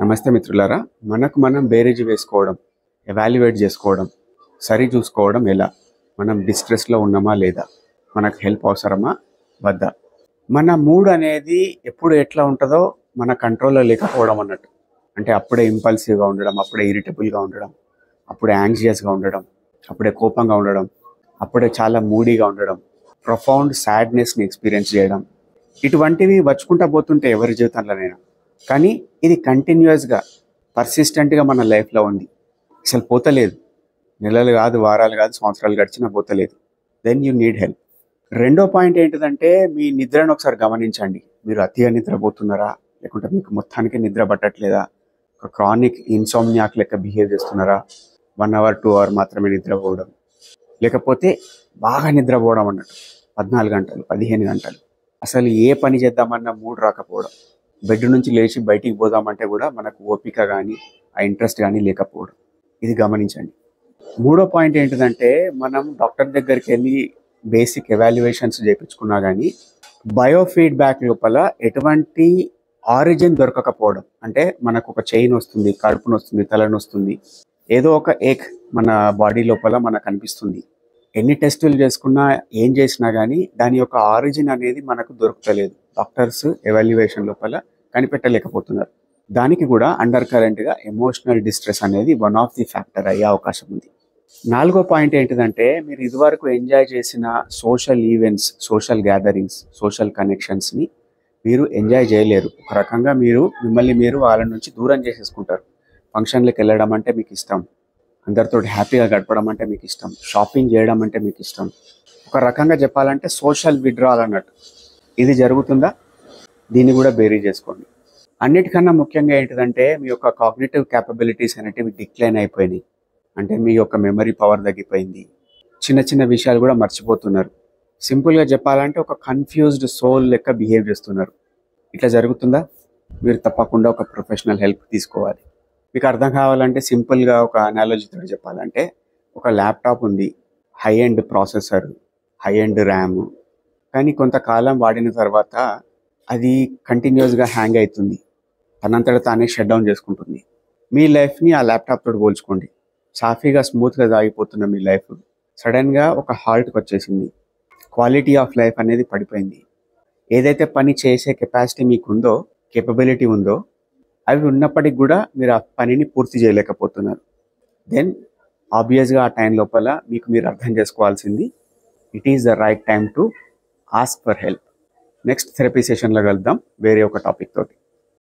నమస్తే మిత్రులారా, మనకు మనం బేరేజ్ వేసుకోవడం, ఎవాల్యుయేట్ చేసుకోవడం, సరి చూసుకోవడం ఎలా? మనం డిస్ట్రెస్లో ఉన్నామా లేదా? మనకు హెల్ప్ అవసరమా వద్దా? మన మూడ్ అనేది ఎప్పుడు ఎట్లా ఉంటుందో మన కంట్రోల్లో లేకపోవడం అన్నట్టు. అంటే అప్పుడే ఇంపల్సివ్గా ఉండడం, అప్పుడే ఇరిటబుల్గా ఉండడం, అప్పుడే యాంగ్జియస్గా ఉండడం, అప్పుడే కోపంగా ఉండడం, అప్పుడే చాలా మూడీగా ఉండడం, ప్రొఫౌండ్ సాడ్నెస్ని ఎక్స్పీరియన్స్ చేయడం, ఇటువంటివి వచ్చుకుంటా పోతుంటే ఎవరి జీవితంలోనైనా. కానీ ఇది కంటిన్యూస్గా పర్సిస్టెంట్గా మన లైఫ్లో ఉంది, అసలు పోతలేదు. నెలలు కాదు, వారాలు కాదు, సంవత్సరాలు గడిచినా పోతలేదు. Then you need help. రెండో పాయింట్ ఏంటిదంటే, మీ నిద్రను ఒకసారి గమనించండి. మీరు అతిగా నిద్రపోతున్నారా, లేకుంటే మీకు మొత్తానికి నిద్ర పట్టట్లేదా? ఒక క్రానిక్ ఇన్సోమ్నియాక్ లెక్క బిహేవ్ చేస్తున్నారా? 1 hour 2 hour మాత్రమే నిద్రపోవడం, లేకపోతే బాగా నిద్రపోవడం అన్నట్టు 14 గంటలు 15 గంటలు, అసలు ఏ పని చేద్దామన్నా మూడ్ రాకపోవడం, బెడ్ నుంచి లేచి బయటికి పోదామంటే కూడా మనకు ఓపిక కానీ ఆ ఇంట్రెస్ట్ కానీ లేకపోవడం, ఇది గమనించండి. మూడో పాయింట్ ఏంటిదంటే, మనం డాక్టర్ దగ్గరికి వెళ్ళి బేసిక్ ఎవాల్యుయేషన్స్ చేయించుకున్నా కానీ బయోఫీడ్బ్యాక్ లోపల ఎటువంటి ఆరిజిన్ దొరకకపోవడం. అంటే మనకు ఒక చైన్ వస్తుంది, కడుపును వస్తుంది, తలను వస్తుంది, ఏదో ఒక ఏక్ మన బాడీ లోపల మనకు అనిపిస్తుంది. ఎన్ని టెస్టులు చేసుకున్నా ఏం చేసినా కానీ దాని యొక్క ఆరిజిన్ అనేది మనకు దొరకలేదు. డాక్టర్స్ ఎవాల్యుయేషన్ లోపల కనిపెట్టలేకపోతున్నారు. దానికి కూడా అండర్ కరెంట్గా ఎమోషనల్ డిస్ట్రెస్ అనేది వన్ ఆఫ్ ది ఫ్యాక్టర్ అయ్యే అవకాశం ఉంది. నాలుగో పాయింట్ ఏంటిదంటే, మీరు ఇదివరకు ఎంజాయ్ చేసిన social events, social gatherings, social కనెక్షన్స్ని మీరు ఎంజాయ్ చేయలేరు. ఒక రకంగా మిమ్మల్ని మీరు వాళ్ళ నుంచి దూరం చేసేసుకుంటారు. ఫంక్షన్లకు వెళ్ళడం అంటే మీకు ఇష్టం, అందరితో హ్యాపీగా గడపడం అంటే మీకు ఇష్టం, షాపింగ్ చేయడం అంటే మీకు ఇష్టం. ఒక రకంగా చెప్పాలంటే సోషల్ విత్డ్రాల్ అన్నట్టు. ఇది జరుగుతుందా? దీన్ని కూడా బేరీ చేసుకోండి. అన్నిటికన్నా ముఖ్యంగా ఏంటిదంటే, మీ యొక్క కాగ్నిటివ్ క్యాపబిలిటీస్ అనేటివి డిక్లైన్ అయిపోయినాయి. అంటే మీ యొక్క మెమరీ పవర్ తగ్గిపోయింది. చిన్న చిన్న విషయాలు కూడా మర్చిపోతున్నారు. సింపుల్గా చెప్పాలంటే ఒక కన్ఫ్యూజ్డ్ సోల్ లెక్క బిహేవ్ చేస్తున్నారు. ఇట్లా జరుగుతుందా? మీరు తప్పకుండా ఒక ప్రొఫెషనల్ హెల్ప్ తీసుకోవాలి. మీకు అర్థం కావాలంటే సింపుల్గా ఒక అనాలజీతో చెప్పాలంటే, ఒక ల్యాప్టాప్ ఉంది, high end processor, high end RAM, కానీ కొంతకాలం వాడిన తర్వాత అది కంటిన్యూస్గా హ్యాంగ్ అవుతుంది, తనంతట తానే షట్ డౌన్ చేసుకుంటుంది. మీ లైఫ్ని ఆ ల్యాప్టాప్ తోటి పోల్చుకోండి. సాఫీగా స్మూత్గా సాగిపోతున్న మీ లైఫ్ సడన్గా ఒక హాల్ట్కి వచ్చేసింది. క్వాలిటీ ఆఫ్ లైఫ్ అనేది పడిపోయింది. ఏదైతే పని చేసే కెపాసిటీ మీకుందో, కేపబిలిటీ ఉందో, అవి ఉన్నప్పటికి కూడా మీరు ఆ పనిని పూర్తి చేయలేకపోతున్నారు. దెన్ ఆబ్వియస్గా ఆ టైం లోపల మీకు మీరు అర్థం చేసుకోవాల్సింది, it is the right time to ask for help. Next therapy సెషన్లో కలుద్దాం వేరే ఒక టాపిక్ తోటి.